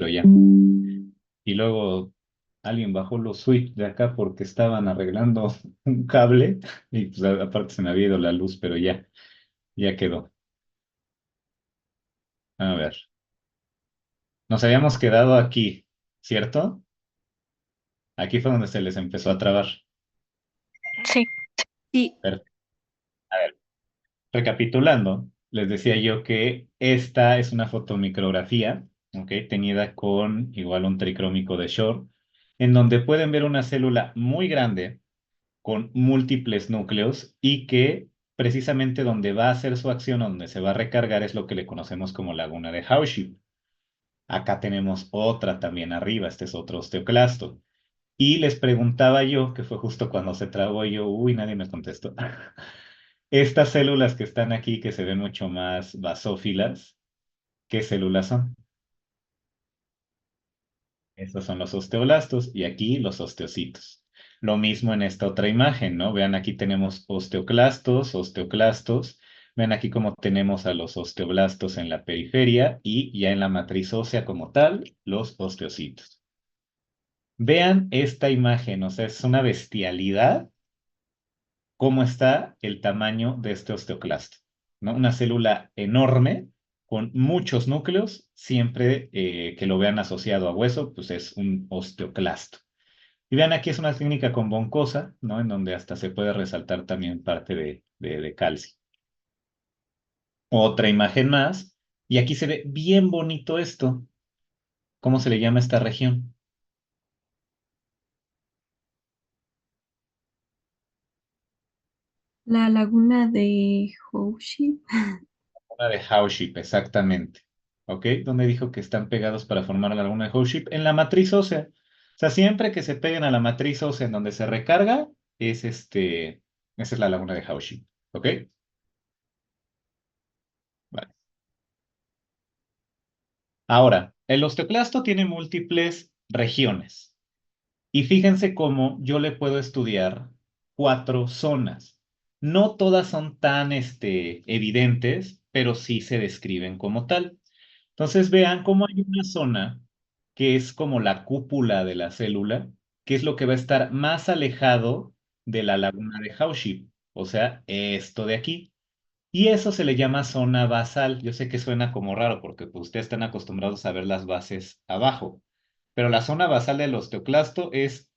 pero ya. Y luego alguien bajó los switch de acá porque estaban arreglando un cable y pues aparte se me había ido la luz, pero ya quedó. A ver, nos habíamos quedado aquí, ¿cierto? Aquí fue donde se les empezó a trabar. Sí, sí, Perfecto. A ver, recapitulando, les decía yo que esta es una fotomicrografía, ¿ok? Teñida con igual un tricrómico de Shore, en donde pueden ver una célula muy grande con múltiples núcleos y que precisamente donde va a hacer su acción, donde se va a recargar, es lo que le conocemos como laguna de Hauship. Acá tenemos otra también arriba, este es otro osteoclasto. Y les preguntaba yo, que fue justo cuando se trabó yo, uy, nadie me contestó. Estas células que están aquí, que se ven mucho más basófilas, ¿qué células son? Estos son los osteoblastos y aquí los osteocitos. Lo mismo en esta otra imagen, ¿no? Vean, aquí tenemos osteoclastos, osteoclastos. Vean aquí cómo tenemos a los osteoblastos en la periferia y ya en la matriz ósea como tal, los osteocitos. Vean esta imagen, o sea, es una bestialidad cómo está el tamaño de este osteoclasto, ¿no? Una célula enorme con muchos núcleos, siempre que lo vean asociado a hueso, pues es un osteoclasto. Y vean, aquí es una clínica con boncosa, ¿no? En donde hasta se puede resaltar también parte de calcio. Otra imagen más, y aquí se ve bien bonito esto. ¿Cómo se le llama esta región? la laguna de Hoshi. La de Hauship, exactamente. ¿Ok? ¿Dónde dijo que están pegados para formar la laguna de Hauship? En la matriz ósea. O sea, siempre que se peguen a la matriz ósea en donde se recarga, esa es la laguna de Hauship. ¿Ok? Vale. Ahora, el osteoclasto tiene múltiples regiones. Y fíjense cómo yo le puedo estudiar cuatro zonas. No todas son tan evidentes, pero sí se describen como tal. Entonces vean cómo hay una zona que es como la cúpula de la célula, que es lo que va a estar más alejado de la laguna de Hauship, o sea, esto de aquí. Y eso se le llama zona basal. Yo sé que suena como raro porque pues, ustedes están acostumbrados a ver las bases abajo, pero la zona basal del osteoclasto es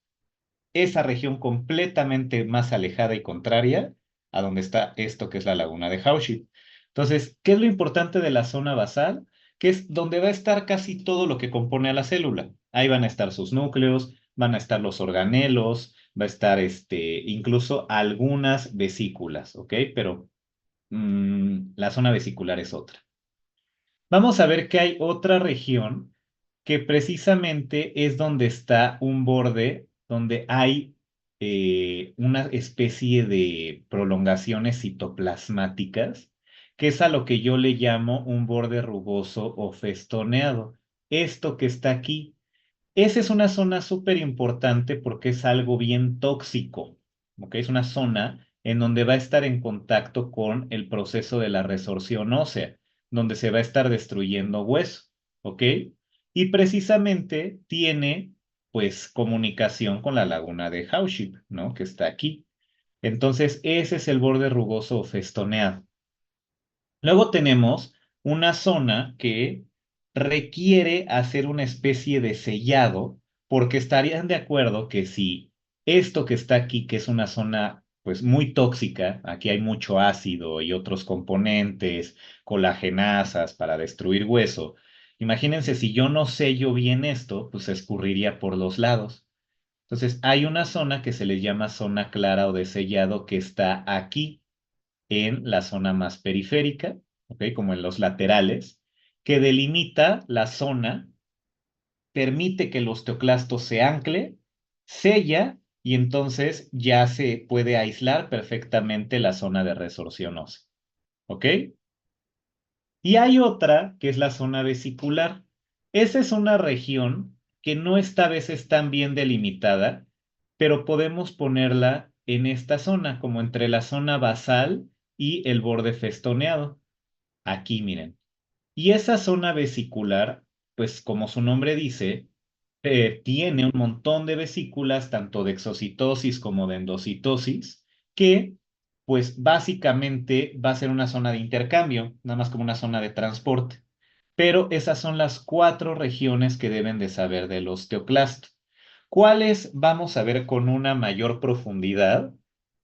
esa región completamente más alejada y contraria a donde está esto que es la laguna de Hauship. Entonces, ¿qué es lo importante de la zona basal? Que es donde va a estar casi todo lo que compone a la célula. Ahí van a estar sus núcleos, van a estar los organelos, va a estar incluso algunas vesículas, ¿ok? Pero la zona vesicular es otra. Vamos a ver que hay otra región que precisamente es donde está un borde, donde hay una especie de prolongaciones citoplasmáticas, que es a lo que yo le llamo un borde rugoso o festoneado. Esto que está aquí, esa es una zona súper importante porque es algo bien tóxico, ¿ok? Es una zona en donde va a estar en contacto con el proceso de la resorción ósea, donde se va a estar destruyendo hueso, ¿ok? Y precisamente tiene, pues, comunicación con la laguna de Hauship, ¿no? Que está aquí. Entonces, ese es el borde rugoso o festoneado. Luego tenemos una zona que requiere hacer una especie de sellado, porque estarían de acuerdo que si esto que está aquí, que es una zona pues muy tóxica, aquí hay mucho ácido y otros componentes, colagenasas para destruir hueso. Imagínense si yo no sello bien esto, pues se escurriría por los lados. Entonces, hay una zona que se le llama zona clara o de sellado que está aquí en la zona más periférica, ¿ok? Como en los laterales, que delimita la zona, permite que el osteoclasto se ancle, sella y entonces ya se puede aislar perfectamente la zona de resorción ósea, ¿ok? Y hay otra que es la zona vesicular. Esa es una región que no está a veces tan bien delimitada, pero podemos ponerla en esta zona, como entre la zona basal y el borde festoneado. Aquí, miren. Y esa zona vesicular pues como su nombre dice, tiene un montón de vesículas, tanto de exocitosis como de endocitosis, que pues básicamente va a ser una zona de intercambio, nada más como una zona de transporte. Pero esas son las cuatro regiones que deben de saber del osteoclasto. ¿Cuáles vamos a ver con una mayor profundidad?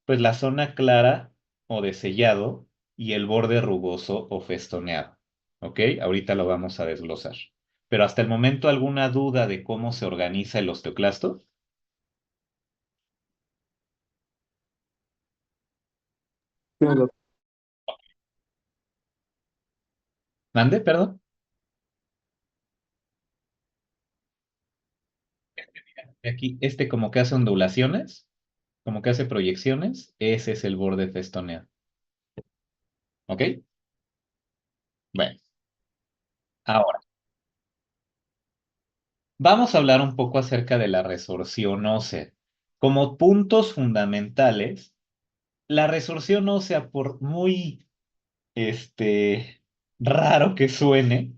Pues la zona clara o de sellado y el borde rugoso o festoneado. ¿Ok? Ahorita lo vamos a desglosar. Pero hasta el momento, ¿alguna duda de cómo se organiza el osteoclasto? Claro. ¿Mande, perdón? Aquí, este como que hace ondulaciones, como que hace proyecciones, ese es el borde festoneado. ¿Ok? Bueno, ahora, vamos a hablar un poco acerca de la resorción ósea. Como puntos fundamentales, la resorción ósea, por muy raro que suene,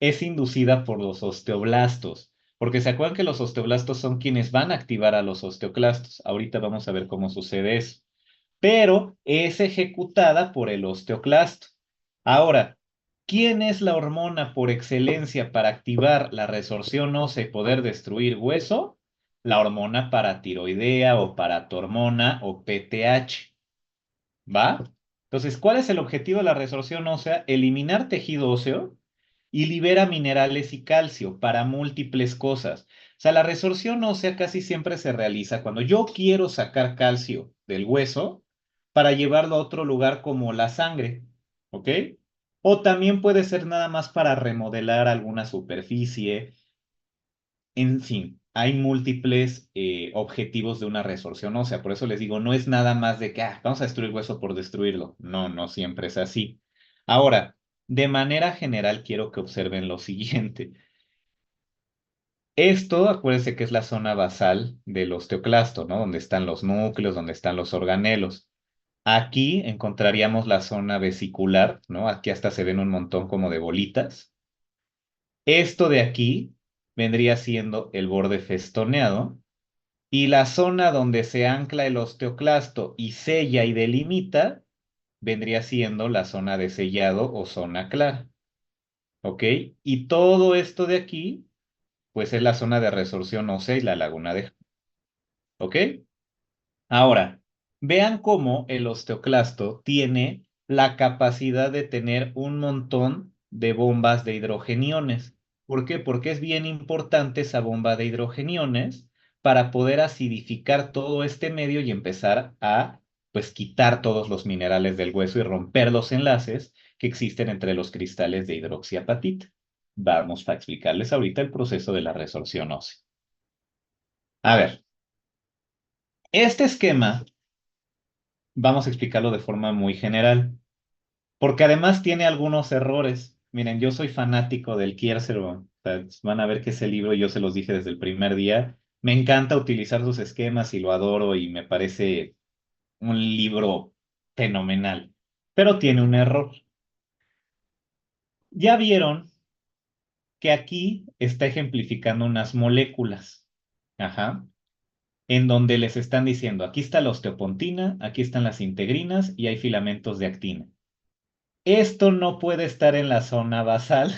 es inducida por los osteoblastos, porque se acuerdan que los osteoblastos son quienes van a activar a los osteoclastos. Ahorita vamos a ver cómo sucede eso, pero es ejecutada por el osteoclasto. Ahora, ¿quién es la hormona por excelencia para activar la resorción ósea y poder destruir hueso? La hormona paratiroidea o paratormona o PTH. ¿Va? Entonces, ¿cuál es el objetivo de la resorción ósea? Eliminar tejido óseo y libera minerales y calcio para múltiples cosas. O sea, la resorción ósea casi siempre se realiza cuando yo quiero sacar calcio del hueso para llevarlo a otro lugar como la sangre, ¿ok? O también puede ser nada más para remodelar alguna superficie, en fin, hay múltiples objetivos de una resorción ósea. Por eso les digo, no es nada más de que vamos a destruir hueso por destruirlo. No, no siempre es así. Ahora, de manera general, quiero que observen lo siguiente. Esto, acuérdense que es la zona basal del osteoclasto, ¿no? Donde están los núcleos, donde están los organelos. Aquí encontraríamos la zona vesicular, ¿no? Aquí hasta se ven un montón como de bolitas. Esto de aquí vendría siendo el borde festoneado. Y la zona donde se ancla el osteoclasto y sella y delimita vendría siendo la zona de sellado o zona clara. ¿Ok? Y todo esto de aquí, pues es la zona de resorción ósea y la laguna de... ¿Ok? Ahora, vean cómo el osteoclasto tiene la capacidad de tener un montón de bombas de hidrogeniones. ¿Por qué? Porque es bien importante esa bomba de hidrogeniones para poder acidificar todo este medio y empezar a, pues, quitar todos los minerales del hueso y romper los enlaces que existen entre los cristales de hidroxiapatita. Vamos a explicarles ahorita el proceso de la resorción ósea. A ver, este esquema vamos a explicarlo de forma muy general, porque además tiene algunos errores. Miren, yo soy fanático del Kiersero. O sea, van a ver que ese libro yo se los dije desde el primer día. Me encanta utilizar sus esquemas y lo adoro y me parece un libro fenomenal, pero tiene un error. Ya vieron que aquí está ejemplificando unas moléculas, ajá, en donde les están diciendo, aquí está la osteopontina, aquí están las integrinas y hay filamentos de actina. Esto no puede estar en la zona basal.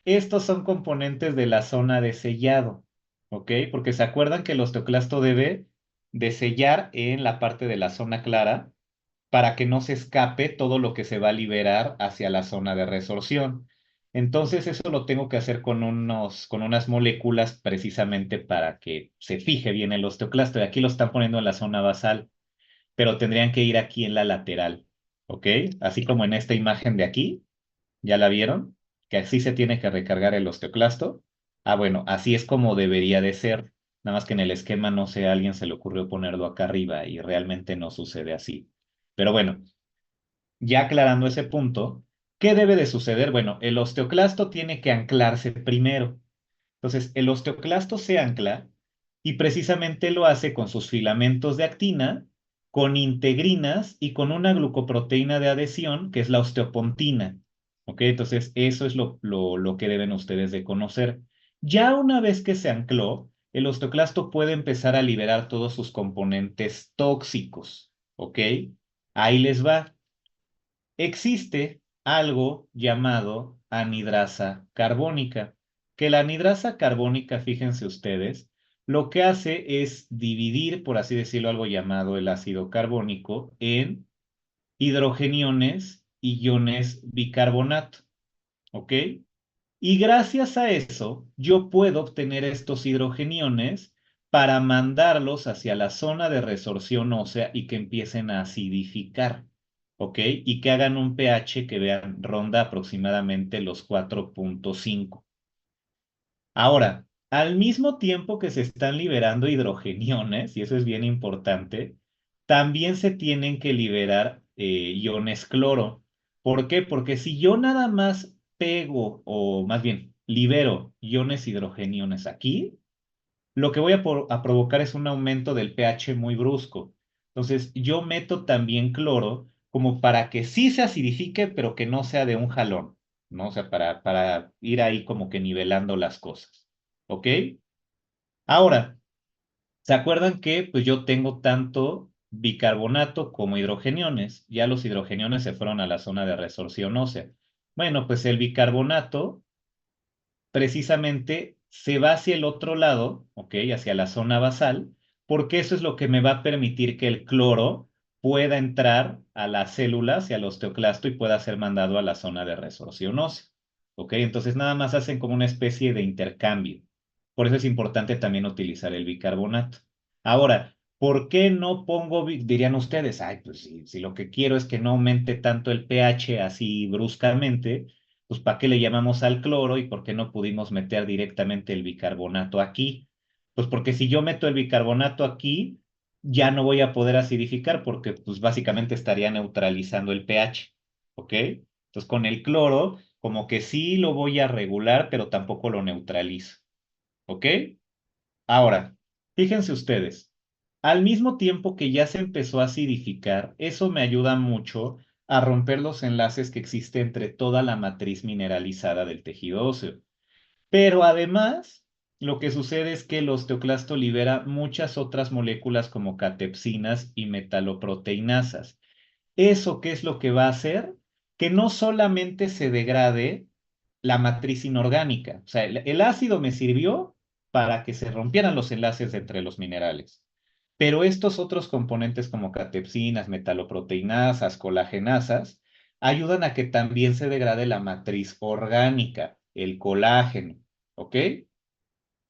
Estos son componentes de la zona de sellado, ¿ok? Porque se acuerdan que el osteoclasto debe de sellar en la parte de la zona clara para que no se escape todo lo que se va a liberar hacia la zona de resorción. Entonces eso lo tengo que hacer con unas moléculas precisamente para que se fije bien el osteoclasto. Y aquí lo están poniendo en la zona basal, pero tendrían que ir aquí en la lateral, ¿ok? Así como en esta imagen de aquí. ¿Ya la vieron? Que así se tiene que recargar el osteoclasto. Ah, bueno, así es como debería de ser. Nada más que en el esquema, no sé, a alguien se le ocurrió ponerlo acá arriba y realmente no sucede así. Pero bueno, ya aclarando ese punto, ¿qué debe de suceder? Bueno, el osteoclasto tiene que anclarse primero. Entonces, el osteoclasto se ancla y precisamente lo hace con sus filamentos de actina, con integrinas y con una glucoproteína de adhesión, que es la osteopontina. ¿Ok? Entonces, eso es lo que deben ustedes de conocer. Ya una vez que se ancló, el osteoclasto puede empezar a liberar todos sus componentes tóxicos. ¿Ok? Ahí les va. Existe algo llamado anhidrasa carbónica, que la anhidrasa carbónica, fíjense ustedes, lo que hace es dividir, por así decirlo, algo llamado el ácido carbónico en hidrogeniones y iones bicarbonato, ¿ok? Y gracias a eso, yo puedo obtener estos hidrogeniones para mandarlos hacia la zona de resorción ósea y que empiecen a acidificar, ¿ok? Y que hagan un pH que vean ronda aproximadamente los 4.5. Ahora, al mismo tiempo que se están liberando hidrogeniones, y eso es bien importante, también se tienen que liberar iones cloro. ¿Por qué? Porque si yo nada más pego, o más bien libero iones hidrogeniones aquí, lo que voy a provocar es un aumento del pH muy brusco. Entonces, yo meto también cloro como para que sí se acidifique, pero que no sea de un jalón, ¿no? O sea, para ir ahí como que nivelando las cosas. ¿Ok? Ahora, ¿se acuerdan que pues yo tengo tanto bicarbonato como hidrogeniones? Ya los hidrogeniones se fueron a la zona de resorción ósea. Bueno, pues el bicarbonato precisamente se va hacia el otro lado, ¿ok? Hacia la zona basal, porque eso es lo que me va a permitir que el cloro pueda entrar a las células y al osteoclasto y pueda ser mandado a la zona de resorción ósea, ¿ok? Entonces nada más hacen como una especie de intercambio. Por eso es importante también utilizar el bicarbonato. Ahora, ¿por qué no pongo, dirían ustedes, ay, pues si lo que quiero es que no aumente tanto el pH así bruscamente, pues ¿para qué le llamamos al cloro y por qué no pudimos meter directamente el bicarbonato aquí? Pues porque si yo meto el bicarbonato aquí, ya no voy a poder acidificar porque pues básicamente estaría neutralizando el pH, ¿ok? Entonces con el cloro, como que sí lo voy a regular, pero tampoco lo neutralizo, ¿ok? Ahora, fíjense ustedes, al mismo tiempo que ya se empezó a acidificar, eso me ayuda mucho a romper los enlaces que existen entre toda la matriz mineralizada del tejido óseo. Pero además, lo que sucede es que el osteoclasto libera muchas otras moléculas como catepsinas y metaloproteinasas. ¿Eso qué es lo que va a hacer? Que no solamente se degrade la matriz inorgánica, o sea, el ácido me sirvió para que se rompieran los enlaces entre los minerales. Pero estos otros componentes como catepsinas, metaloproteinasas, colagenasas, ayudan a que también se degrade la matriz orgánica, el colágeno, ¿ok?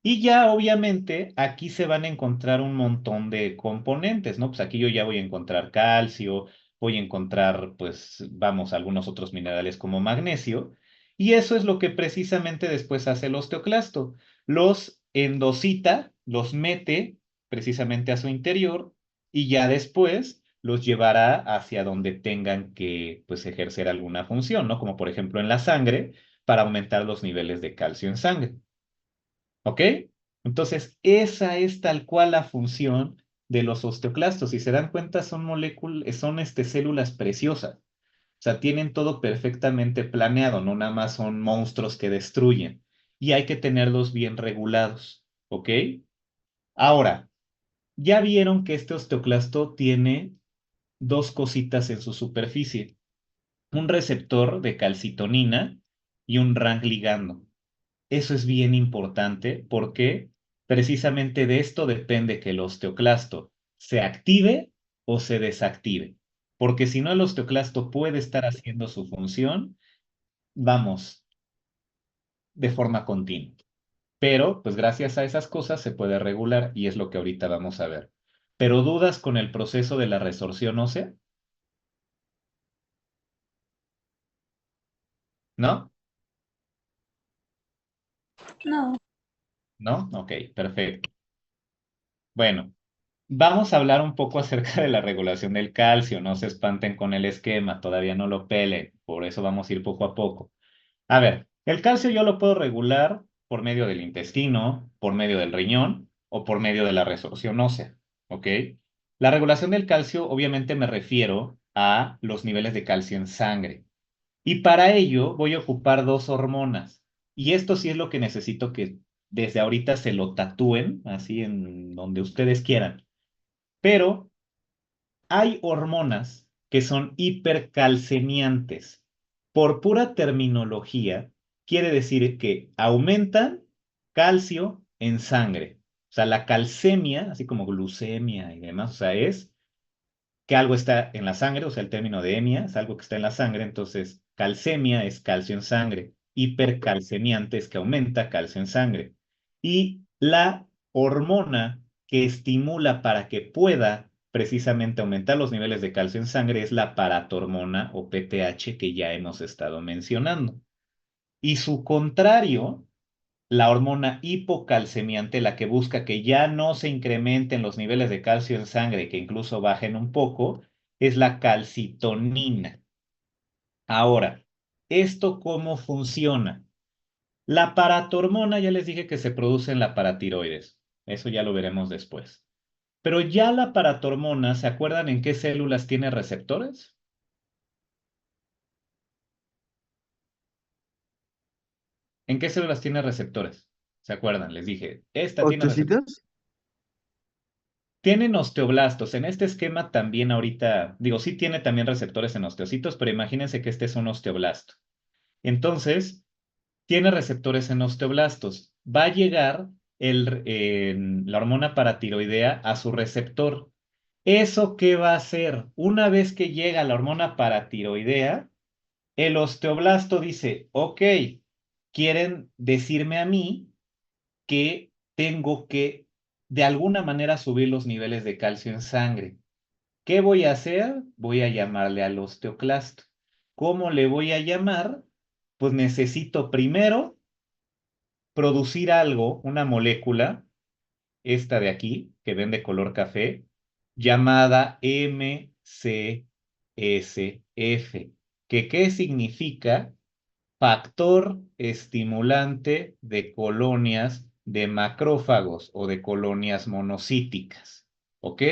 Y ya obviamente aquí se van a encontrar un montón de componentes, ¿no? Pues aquí yo ya voy a encontrar calcio, voy a encontrar, pues, vamos, algunos otros minerales como magnesio, y eso es lo que precisamente después hace el osteoclasto. Los endosita, los mete precisamente a su interior y ya después los llevará hacia donde tengan que, pues, ejercer alguna función, ¿no? Como por ejemplo en la sangre, para aumentar los niveles de calcio en sangre. ¿Ok? Entonces, esa es tal cual la función de los osteoclastos. Si se dan cuenta, son moléculas, son células preciosas. O sea, tienen todo perfectamente planeado, no nada más son monstruos que destruyen. Y hay que tenerlos bien regulados. ¿Ok? Ahora, ya vieron que este osteoclasto tiene dos cositas en su superficie. Un receptor de calcitonina y un rank ligando. Eso es bien importante porque precisamente de esto depende que el osteoclasto se active o se desactive. Porque si no, el osteoclasto puede estar haciendo su función, vamos, de forma continua. Pero, pues gracias a esas cosas se puede regular y es lo que ahorita vamos a ver. ¿Pero dudas con el proceso de la resorción ósea? ¿No? No, ¿No? Ok, perfecto. Bueno. Vamos a hablar un poco acerca de la regulación del calcio. No se espanten con el esquema, todavía no lo pelen, por eso vamos a ir poco a poco. A ver, el calcio yo lo puedo regular por medio del intestino, por medio del riñón o por medio de la resorción ósea, ¿ok? La regulación del calcio obviamente me refiero a los niveles de calcio en sangre. Y para ello voy a ocupar dos hormonas. Y esto sí es lo que necesito que desde ahorita se lo tatúen, así en donde ustedes quieran. Pero hay hormonas que son hipercalcemiantes. Por pura terminología, quiere decir que aumentan calcio en sangre. O sea, la calcemia, así como glucemia y demás, o sea, es que algo está en la sangre, o sea, el término de emia es algo que está en la sangre, entonces calcemia es calcio en sangre, hipercalcemiante es que aumenta calcio en sangre. Y la hormona que estimula para que pueda precisamente aumentar los niveles de calcio en sangre es la paratormona o PTH que ya hemos estado mencionando. Y su contrario, la hormona hipocalcemiante, la que busca que ya no se incrementen los niveles de calcio en sangre, que incluso bajen un poco, es la calcitonina. Ahora, ¿esto cómo funciona? La paratormona ya les dije que se produce en la paratiroides. Eso ya lo veremos después. Pero ya la paratormona, ¿se acuerdan en qué células tiene receptores? ¿En qué células tiene receptores? ¿Se acuerdan? Les dije, esta tiene receptores. ¿Ochocitos? Tienen osteoblastos. En este esquema también ahorita, digo, sí tiene también receptores en osteocitos, pero imagínense que este es un osteoblasto. Entonces, tiene receptores en osteoblastos. Va a llegar la hormona paratiroidea a su receptor. ¿Eso qué va a hacer? Una vez que llega la hormona paratiroidea, el osteoblasto dice, ok, quieren decirme a mí que tengo que de alguna manera subir los niveles de calcio en sangre. ¿Qué voy a hacer? Voy a llamarle al osteoclasto. ¿Cómo le voy a llamar? Pues necesito primero producir algo, una molécula, esta de aquí, que ven de color café, llamada MCSF. ¿Que qué significa? Factor estimulante de colonias de macrófagos o de colonias monocíticas. ¿Ok?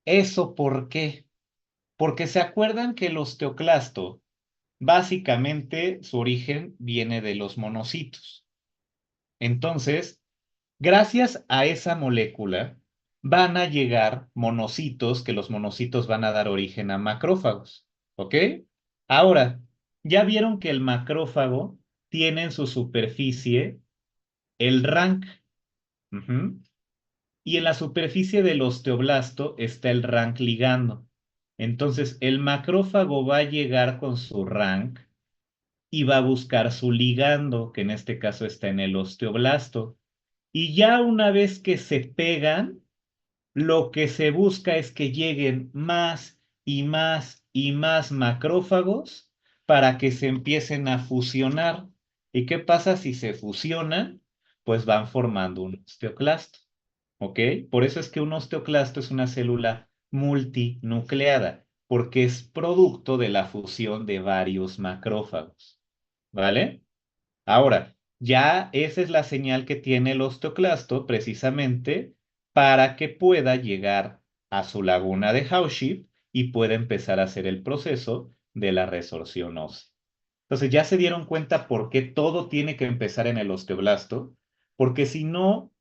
¿Eso por qué? Porque se acuerdan que el osteoclasto, básicamente su origen viene de los monocitos. Entonces, gracias a esa molécula, van a llegar monocitos, que los monocitos van a dar origen a macrófagos. ¿Ok? Ahora, ya vieron que el macrófago tiene en su superficie el rank. Ujú. Y en la superficie del osteoblasto está el rank ligando. Entonces, el macrófago va a llegar con su rank y va a buscar su ligando, que en este caso está en el osteoblasto. Y ya una vez que se pegan, lo que se busca es que lleguen más y más y más macrófagos para que se empiecen a fusionar. ¿Y qué pasa si se fusionan? Pues van formando un osteoclasto. ¿Ok? Por eso es que un osteoclasto es una célula multinucleada, porque es producto de la fusión de varios macrófagos. ¿Vale? Ahora, ya esa es la señal que tiene el osteoclasto precisamente para que pueda llegar a su laguna de Hauship y pueda empezar a hacer el proceso de la resorción ósea. Entonces ya se dieron cuenta por qué todo tiene que empezar en el osteoblasto, porque si no,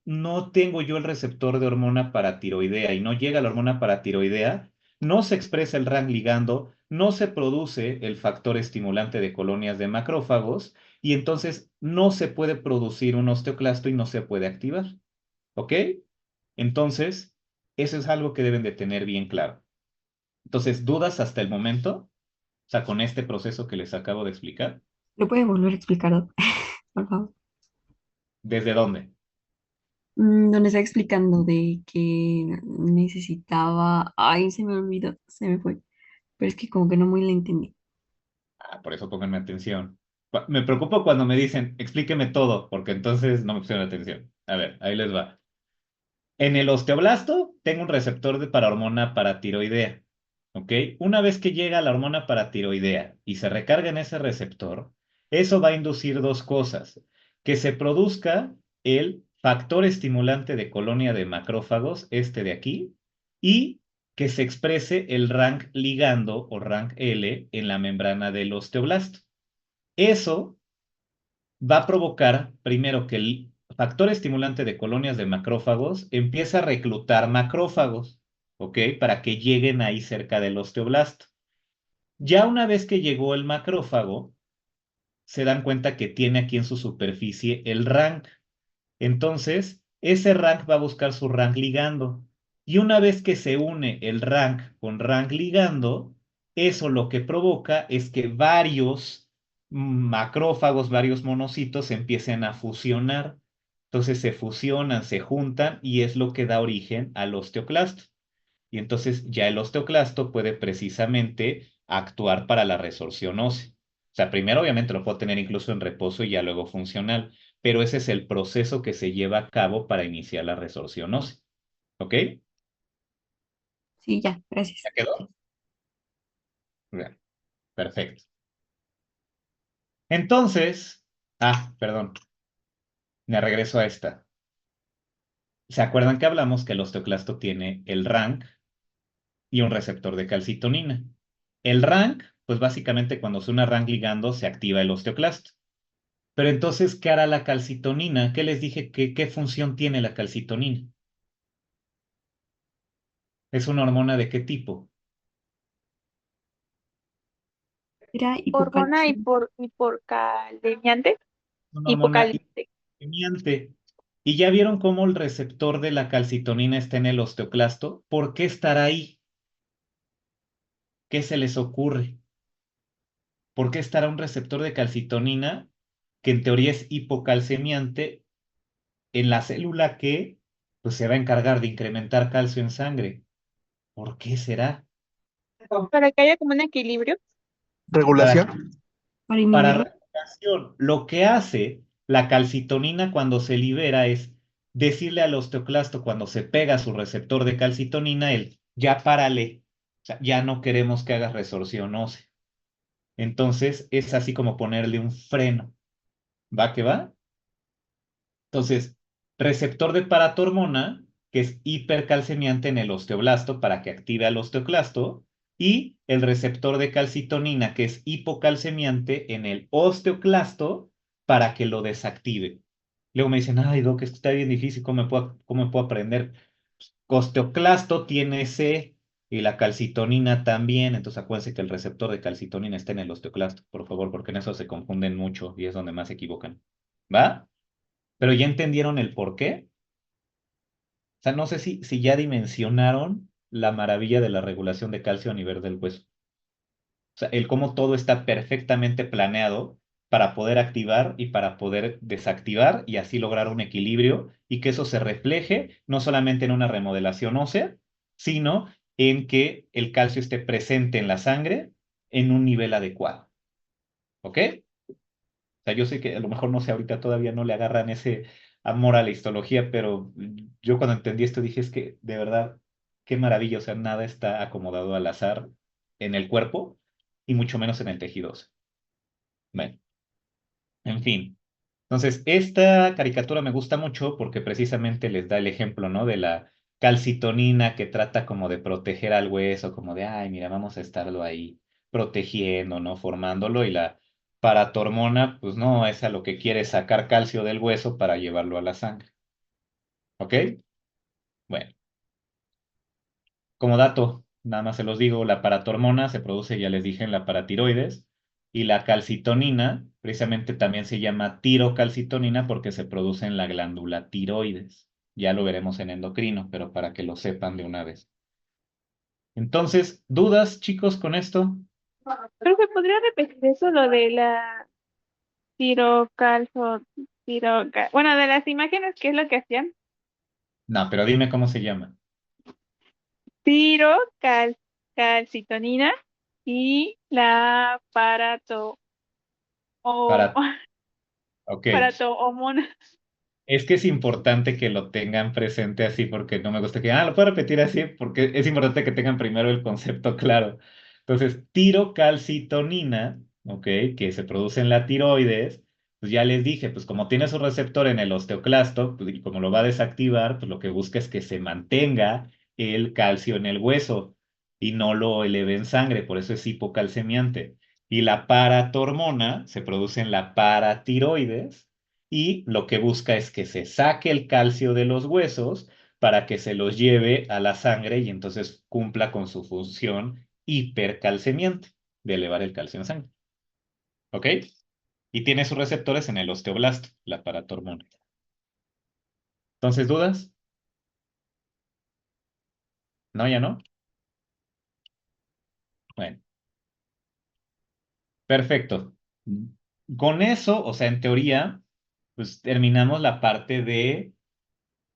no tengo yo el receptor de hormona paratiroidea y no llega la hormona paratiroidea, no se expresa el RAN ligando, no se produce el factor estimulante de colonias de macrófagos y entonces no se puede producir un osteoclasto y no se puede activar. ¿Ok? Entonces, eso es algo que deben de tener bien claro. Entonces, ¿dudas hasta el momento? O sea, con este proceso que les acabo de explicar. ¿Lo puedes volver a explicar, por favor? ¿Desde dónde? Donde está explicando de que necesitaba. Ay, se me olvidó, se me fue. Pero es que como que no muy la entendí. Ah, por eso pónganme atención. Me preocupo cuando me dicen, explíqueme todo, porque entonces no me pusieron atención. A ver, ahí les va. En el osteoblasto tengo un receptor para hormona paratiroidea. ¿Ok? Una vez que llega la hormona paratiroidea y se recarga en ese receptor, eso va a inducir dos cosas. Que se produzca el factor estimulante de colonia de macrófagos, este de aquí, y que se exprese el rank ligando o rank L en la membrana del osteoblasto. Eso va a provocar primero que el factor estimulante de colonias de macrófagos empiece a reclutar macrófagos, ¿ok? Para que lleguen ahí cerca del osteoblasto. Ya una vez que llegó el macrófago, se dan cuenta que tiene aquí en su superficie el rank. Entonces, ese rank va a buscar su rank ligando. Y una vez que se une el rank con rank ligando, eso lo que provoca es que varios macrófagos, varios monocitos empiecen a fusionar. Entonces se fusionan, se juntan y es lo que da origen al osteoclasto. Y entonces ya el osteoclasto puede precisamente actuar para la resorción ósea. O sea, primero obviamente lo puedo tener incluso en reposo y ya luego funcional, pero ese es el proceso que se lleva a cabo para iniciar la resorción ósea. ¿Ok? Sí, ya, gracias. ¿Ya quedó? Bien, perfecto. Entonces, perdón, me regreso a esta. ¿Se acuerdan que hablamos que el osteoclasto tiene el rank y un receptor de calcitonina? El rank, pues básicamente cuando se une rank ligando se activa el osteoclasto. Pero entonces, ¿qué hará la calcitonina? ¿Qué les dije? ¿Qué función tiene la calcitonina? ¿Es una hormona de qué tipo? Era Hormona hipocalcio. hiporcalemiante. Una hormona Hipocalemiante. hipopremiante. ¿Y ya vieron cómo el receptor de la calcitonina está en el osteoclasto? ¿Por qué estará ahí? ¿Qué se les ocurre? ¿Por qué estará un receptor de calcitonina que en teoría es hipocalcemiante en la célula que pues, se va a encargar de incrementar calcio en sangre? ¿Por qué será? Para que haya como un equilibrio. Para Regulación. Para Para inhibirlo. regulación, lo que hace la calcitonina cuando se libera es decirle al osteoclasto cuando se pega a su receptor de calcitonina, el ya párale, o sea, ya no queremos que hagas resorción ósea. Entonces es así como ponerle un freno. ¿Va que va? Entonces, receptor de paratormona, que es hipercalcemiante en el osteoblasto para que active al osteoclasto, y el receptor de calcitonina, que es hipocalcemiante en el osteoclasto para que lo desactive. Luego me dicen, ay, Doc, esto está bien difícil, ¿cómo me puedo aprender? Osteoclasto tiene C y la calcitonina también, entonces acuérdense que el receptor de calcitonina está en el osteoclasto, por favor, porque en eso se confunden mucho y es donde más se equivocan. ¿Va? Pero ya entendieron el por qué. O sea, no sé si ya dimensionaron la maravilla de la regulación de calcio a nivel del hueso. O sea, el cómo todo está perfectamente planeado para poder activar y para poder desactivar y así lograr un equilibrio y que eso se refleje no solamente en una remodelación ósea, sino en que el calcio esté presente en la sangre en un nivel adecuado. ¿Ok? Sea, yo sé que a lo mejor no sé, ahorita todavía no le agarran ese amor a la histología, pero yo cuando entendí esto dije, es que de verdad, qué maravilla, o sea, nada está acomodado al azar en el cuerpo y mucho menos en el tejido óseo. Bueno, en fin. Entonces, esta caricatura me gusta mucho porque precisamente les da el ejemplo, ¿no? De la calcitonina que trata como de proteger al hueso, como de, ay, mira, vamos a estarlo ahí protegiendo, ¿no? Formándolo y la paratormona, pues no, es a lo que quiere sacar calcio del hueso para llevarlo a la sangre. ¿Ok? Bueno, como dato, nada más se los digo, la paratormona se produce, ya les dije, en la paratiroides y la calcitonina precisamente también se llama tirocalcitonina porque se produce en la glándula tiroides. Ya lo veremos en endocrino, pero para que lo sepan de una vez. Entonces, ¿dudas, chicos, con esto? Pero se podría repetir eso, lo de la tirocalzo, bueno, de las imágenes, ¿qué es lo que hacían? No, pero dime cómo se llama. Calcitonina y la o, Para, ok. paratohormona. Es que es importante que lo tengan presente así porque no me gusta que, lo puedo repetir así porque es importante que tengan primero el concepto claro. Entonces, tirocalcitonina, ¿ok? Que se produce en la tiroides, pues ya les dije, pues como tiene su receptor en el osteoclasto, pues, y como lo va a desactivar, pues lo que busca es que se mantenga el calcio en el hueso y no lo eleve en sangre, por eso es hipocalcemiante. Y la paratormona se produce en la paratiroides y lo que busca es que se saque el calcio de los huesos para que se los lleve a la sangre y entonces cumpla con su función hipercalcemiante de elevar el calcio en sangre. ¿Ok? Y tiene sus receptores en el osteoblasto, la paratormona. Entonces, ¿dudas? ¿No, ya no? Bueno, perfecto. Con eso, o sea, en teoría, pues terminamos la parte de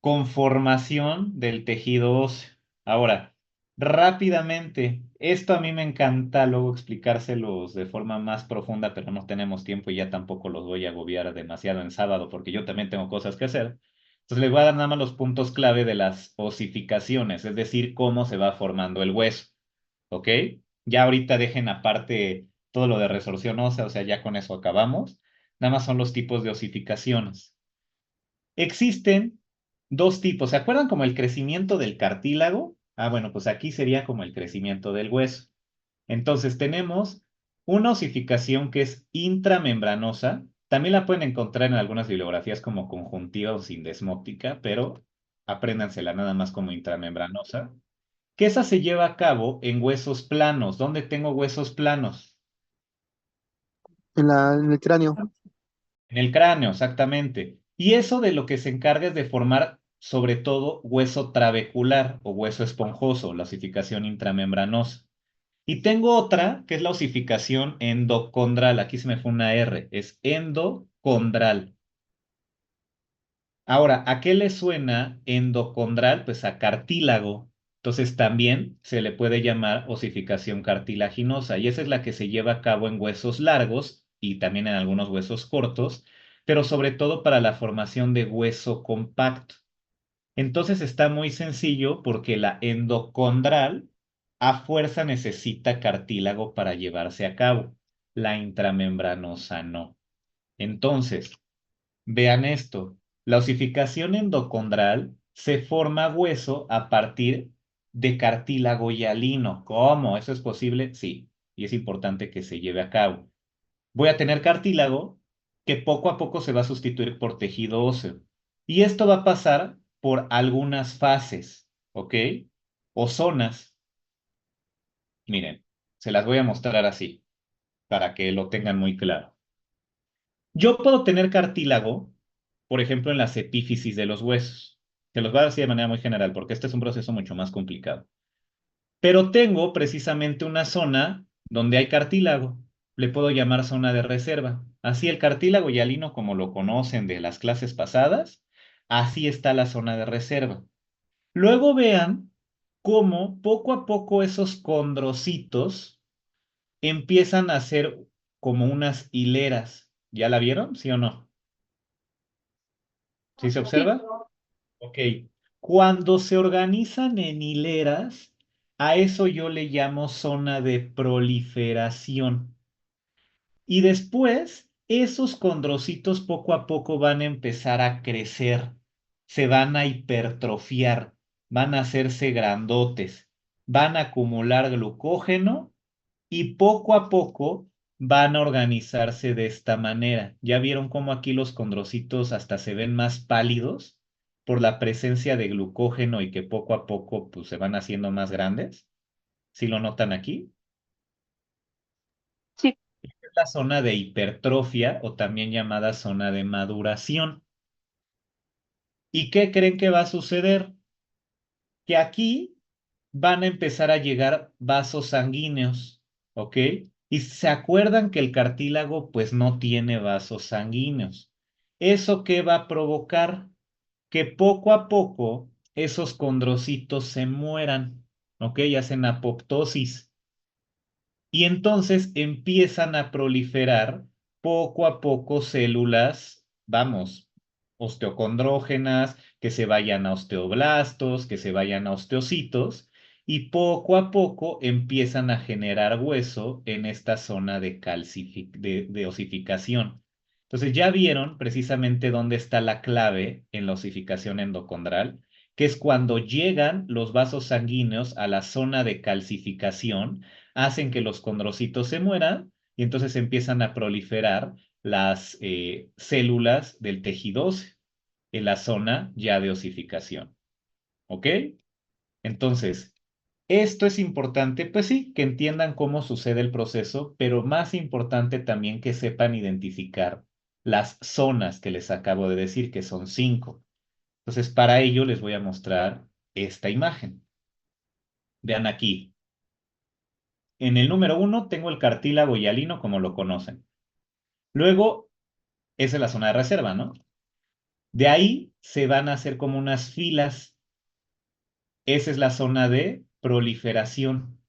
conformación del tejido óseo. Ahora, rápidamente, esto a mí me encanta luego explicárselos de forma más profunda, pero no tenemos tiempo y ya tampoco los voy a agobiar demasiado en sábado porque yo también tengo cosas que hacer. Entonces les voy a dar nada más los puntos clave de las osificaciones, es decir, cómo se va formando el hueso. ¿Ok? Ya ahorita dejen aparte todo lo de resorción ósea, o sea, ya con eso acabamos. Nada más son los tipos de osificaciones. Existen dos tipos. ¿Se acuerdan como el crecimiento del cartílago? Ah, bueno, pues aquí sería como el crecimiento del hueso. Entonces tenemos una osificación que es intramembranosa. También la pueden encontrar en algunas bibliografías como conjuntiva o sindesmótica, pero apréndansela nada más como intramembranosa. Que esa se lleva a cabo en huesos planos. ¿Dónde tengo huesos planos? En el cráneo. En el cráneo, exactamente. Y eso de lo que se encarga es de formar sobre todo hueso trabecular o hueso esponjoso, la osificación intramembranosa. Y tengo otra que es la osificación endocondral. Aquí se me fue una R, es endocondral. Ahora, ¿a qué le suena endocondral? Pues a cartílago. Entonces también se le puede llamar osificación cartilaginosa y esa es la que se lleva a cabo en huesos largos y también en algunos huesos cortos, pero sobre todo para la formación de hueso compacto. Entonces está muy sencillo porque la endocondral a fuerza necesita cartílago para llevarse a cabo. La intramembranosa no. Entonces, vean esto, la osificación endocondral se forma hueso a partir de cartílago hialino. ¿Cómo? ¿Eso es posible? Sí, y es importante que se lleve a cabo. Voy a tener cartílago que poco a poco se va a sustituir por tejido óseo. Y esto va a pasar por algunas fases, ¿ok? O zonas. Miren, se las voy a mostrar así, para que lo tengan muy claro. Yo puedo tener cartílago, por ejemplo, en las epífisis de los huesos. Se los voy a decir de manera muy general, porque este es un proceso mucho más complicado. Pero tengo precisamente una zona donde hay cartílago. Le puedo llamar zona de reserva. Así el cartílago hialino, como lo conocen de las clases pasadas, así está la zona de reserva. Luego vean cómo poco a poco esos condrocitos empiezan a ser como unas hileras. ¿Ya la vieron? ¿Sí o no? ¿Sí se Sí. observa? Ok. Cuando se organizan en hileras, a eso yo le llamo zona de proliferación. Y después, esos condrocitos poco a poco van a empezar a crecer, se van a hipertrofiar, van a hacerse grandotes, van a acumular glucógeno y poco a poco van a organizarse de esta manera. ¿Ya vieron cómo aquí los condrocitos hasta se ven más pálidos por la presencia de glucógeno y que poco a poco pues, se van haciendo más grandes? ¿Sí lo notan aquí? Sí. Es la zona de hipertrofia o también llamada zona de maduración. ¿Y qué creen que va a suceder? Que aquí van a empezar a llegar vasos sanguíneos, ¿ok? Y se acuerdan que el cartílago pues no tiene vasos sanguíneos. ¿Eso qué va a provocar? Que poco a poco esos condrocitos se mueran, ¿ok? Y hacen apoptosis. Y entonces empiezan a proliferar poco a poco células, vamos, osteocondrógenas, que se vayan a osteoblastos, que se vayan a osteocitos, y poco a poco empiezan a generar hueso en esta zona de osificación. Entonces ya vieron precisamente dónde está la clave en la osificación endocondral, que es cuando llegan los vasos sanguíneos a la zona de calcificación, hacen que los condrocitos se mueran y entonces empiezan a proliferar las células del tejido óseo en la zona ya de osificación. ¿Ok? Entonces, esto es importante, pues sí, que entiendan cómo sucede el proceso, pero más importante también que sepan identificar las zonas que les acabo de decir, que son 5. Entonces, para ello les voy a mostrar esta imagen. Vean aquí. En el número 1 tengo el cartílago hialino, como lo conocen. Luego, esa es la zona de reserva, ¿no? De ahí se van a hacer como unas filas. Esa es la zona de proliferación.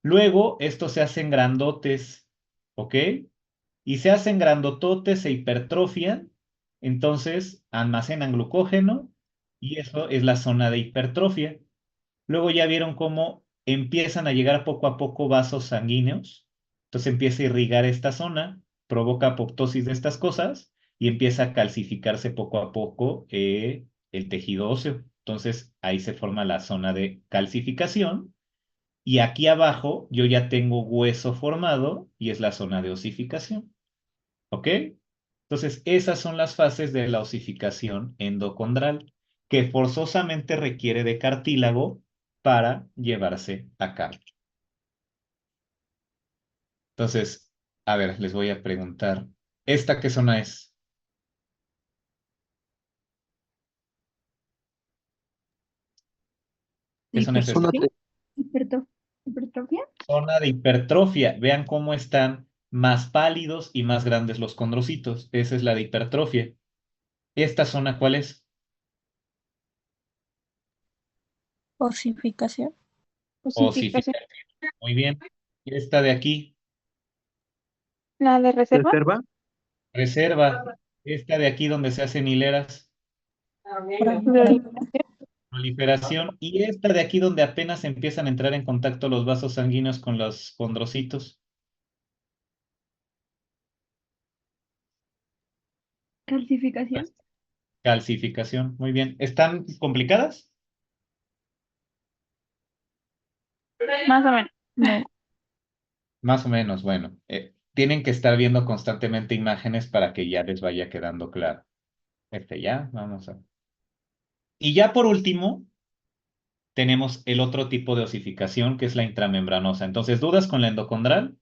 Luego, estos se hacen grandotes, ¿ok? Y se hacen grandototes, se hipertrofian, entonces almacenan glucógeno y eso es la zona de hipertrofia. Luego ya vieron cómo empiezan a llegar poco a poco vasos sanguíneos, entonces empieza a irrigar esta zona, provoca apoptosis de estas cosas y empieza a calcificarse poco a poco el tejido óseo. Entonces ahí se forma la zona de calcificación y aquí abajo yo ya tengo hueso formado y es la zona de osificación. ¿Ok? Entonces, esas son las fases de la osificación endocondral, que forzosamente requiere de cartílago para llevarse a cabo. Entonces, a ver, les voy a preguntar, ¿esta qué zona es? ¿Qué zona es esta? Zona 3. ¿Hipertrofia? Zona de hipertrofia. Vean cómo están más pálidos y más grandes los condrocitos. Esa es la de hipertrofia. ¿Esta zona cuál es? Osificación. Osificación. Osificación. Muy bien. ¿Y esta de aquí? ¿La de reserva? ¿Reserva? Reserva. Esta de aquí donde se hacen hileras. Proliferación. Proliferación. Y esta de aquí donde apenas empiezan a entrar en contacto los vasos sanguíneos con los condrocitos. Calcificación. Calcificación. Muy bien. ¿Están complicadas? Más o menos. No. Más o menos. Bueno, tienen que estar viendo constantemente imágenes para que ya les vaya quedando claro. Ya, vamos a. Y ya por último, tenemos el otro tipo de osificación que es la intramembranosa. Entonces, ¿dudas con la endocondral?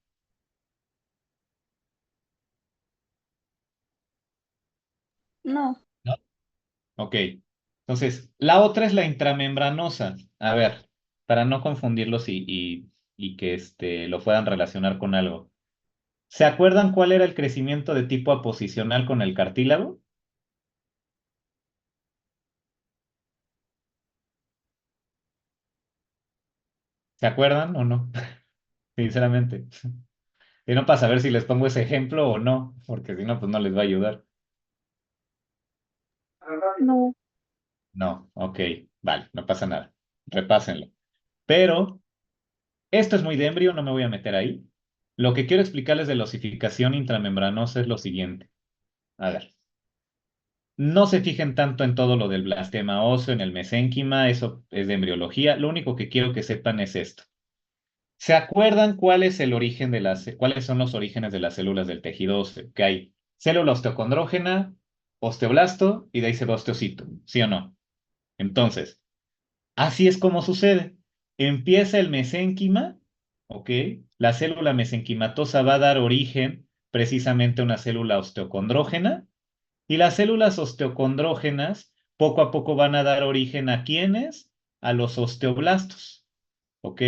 No. ¿No? Ok. Entonces, la otra es la intramembranosa. A ver, para no confundirlos y que lo puedan relacionar con algo. ¿Se acuerdan cuál era el crecimiento de tipo aposicional con el cartílago? ¿Se acuerdan o no? Sinceramente. Y no para saber si les pongo ese ejemplo o no, porque si no, pues no les va a ayudar. No. No, ok, vale, no pasa nada. Repásenlo. Pero esto es muy de embrio, no me voy a meter ahí. Lo que quiero explicarles de la osificación intramembranosa es lo siguiente. A ver, no se fijen tanto en todo lo del blastema óseo, en el mesénquima, eso es de embriología. Lo único que quiero que sepan es esto. ¿Se acuerdan cuál es el origen de cuáles son los orígenes de las células del tejido óseo? Que hay célula osteocondrógena, osteoblasto y de ahí se va osteocito, ¿sí o no? Entonces, así es como sucede. Empieza el mesénquima, ¿ok? La célula mesenquimatosa va a dar origen precisamente a una célula osteocondrógena y las células osteocondrógenas poco a poco van a dar origen ¿a quiénes? A los osteoblastos, ¿ok?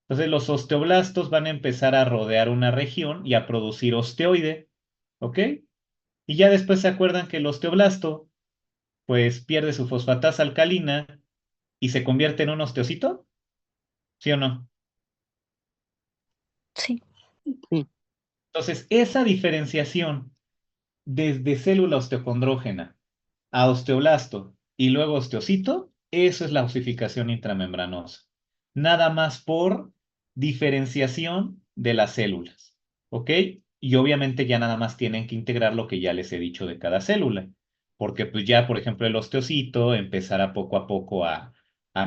Entonces los osteoblastos van a empezar a rodear una región y a producir osteoide, ¿ok? Y ya después se acuerdan que el osteoblasto pues pierde su fosfatasa alcalina y se convierte en un osteocito, ¿sí o no? Sí. Sí. Entonces esa diferenciación desde célula osteocondrógena a osteoblasto y luego osteocito, eso es la osificación intramembranosa. Nada más por diferenciación de las células, ¿ok? Y obviamente ya nada más tienen que integrar lo que ya les he dicho de cada célula. porque pues ya, por ejemplo, el osteocito empezará poco a poco a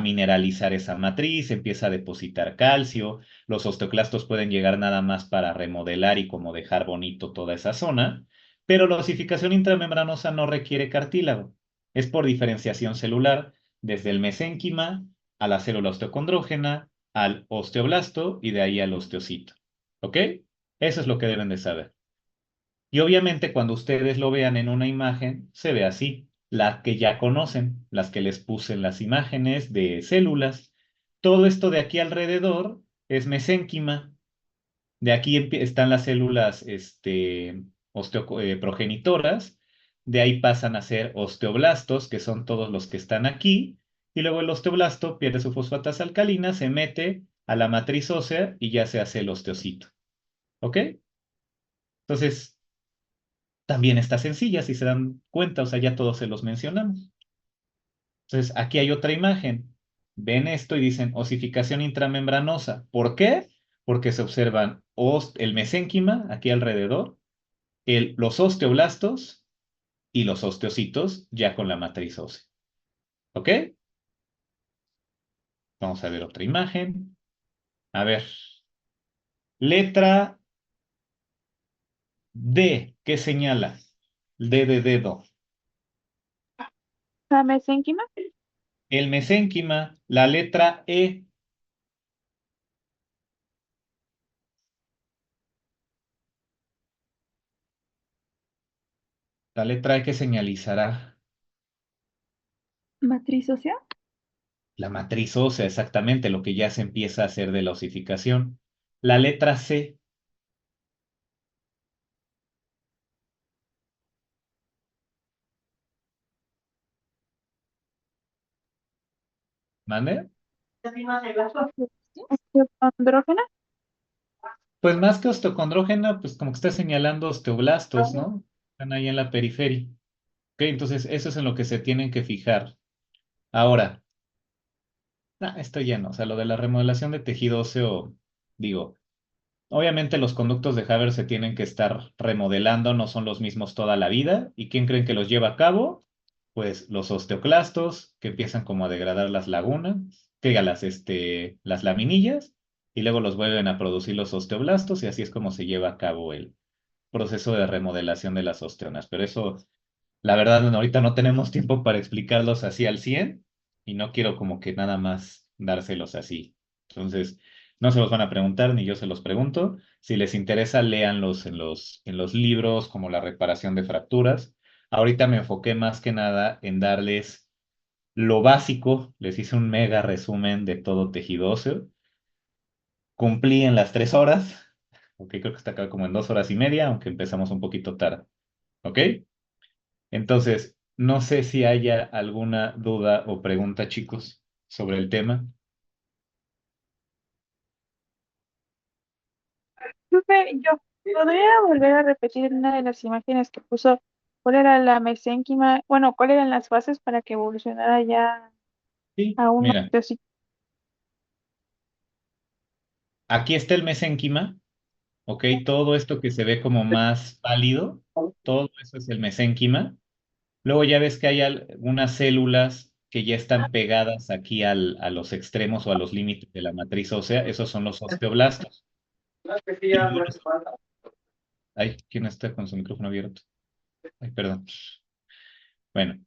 mineralizar esa matriz, empieza a depositar calcio, los osteoclastos pueden llegar nada más para remodelar y como dejar bonito toda esa zona, pero la osificación intramembranosa no requiere cartílago, es por diferenciación celular, desde el mesénquima a la célula osteocondrógena, al osteoblasto y de ahí al osteocito. ¿Ok? Eso es lo que deben de saber. Y obviamente cuando ustedes lo vean en una imagen, se ve así. Las que ya conocen, las que les puse en las imágenes de células. Todo esto de aquí alrededor es mesénquima. De aquí están las células progenitoras. De ahí pasan a ser osteoblastos, que son todos los que están aquí. Y luego el osteoblasto pierde su fosfatasa alcalina, se mete a la matriz ósea y ya se hace el osteocito. ¿Ok? Entonces, también está sencilla, si se dan cuenta, o sea, ya todos se los mencionamos. Entonces, aquí hay otra imagen. Ven esto y dicen osificación intramembranosa. ¿Por qué? Porque se observan el mesénquima aquí alrededor, los osteoblastos y los osteocitos ya con la matriz ósea. ¿Ok? Vamos a ver otra imagen. A ver. Letra D. ¿Qué señala? D de dedo. ¿La mesénquima? El mesénquima, la letra E. La letra E que señalizará. ¿Matriz ósea? La matriz ósea, exactamente, lo que ya se empieza a hacer de la osificación. La letra C, ¿mande? ¿Osteocondrógena? Pues más que osteocondrógena, pues como que está señalando osteoblastos, ¿no? Están ahí en la periferia. Ok, entonces eso es en lo que se tienen que fijar. Ahora, esto ya no, o sea, lo de la remodelación de tejido óseo, digo, obviamente los conductos de Haber se tienen que estar remodelando, no son los mismos toda la vida. ¿Y quién creen que los lleva a cabo? Pues los osteoclastos, que empiezan como a degradar las lagunas, que diga, las laminillas, y luego los vuelven a producir los osteoblastos, y así es como se lleva a cabo el proceso de remodelación de las osteonas. Pero eso, la verdad, ahorita no tenemos tiempo para explicarlos así al 100 y no quiero como que nada más dárselos así. Entonces, no se los van a preguntar, ni yo se los pregunto. Si les interesa, léanlos en los libros, como la reparación de fracturas. Ahorita me enfoqué más que nada en darles lo básico, les hice un mega resumen de todo tejido óseo. Cumplí en las 3 horas, ok, creo que está acá como en 2 horas y media, aunque empezamos un poquito tarde, ¿ok? Entonces, no sé si haya alguna duda o pregunta, chicos, sobre el tema. Profe, yo podría volver a repetir una de las imágenes que puso. ¿Cuál era la mesénquima? Bueno, ¿cuáles eran las fases para que evolucionara ya Sí, a un mira, osteocito? aquí está el mesénquima, ¿ok? Todo esto que se ve como más pálido, todo eso es el mesénquima. Luego ya ves que hay algunas células que ya están pegadas aquí a los extremos o a los límites de la matriz ósea, esos son los osteoblastos. Y luego ay, ¿quién está con su micrófono abierto? Ay, perdón. Bueno,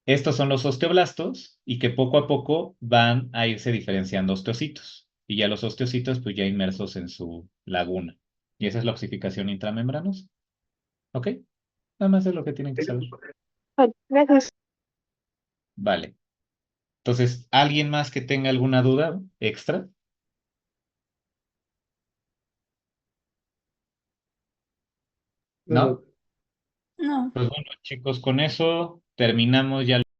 estos son los osteoblastos y que poco a poco van a irse diferenciando osteocitos. Y ya los osteocitos, pues ya inmersos en su laguna. Y esa es la ossificación intramembranosa. ¿Ok? Nada más es lo que tienen que saber. Ay, gracias. Vale. Entonces, ¿alguien más que tenga alguna duda extra? ¿No? No. Pues bueno, chicos, con eso terminamos ya.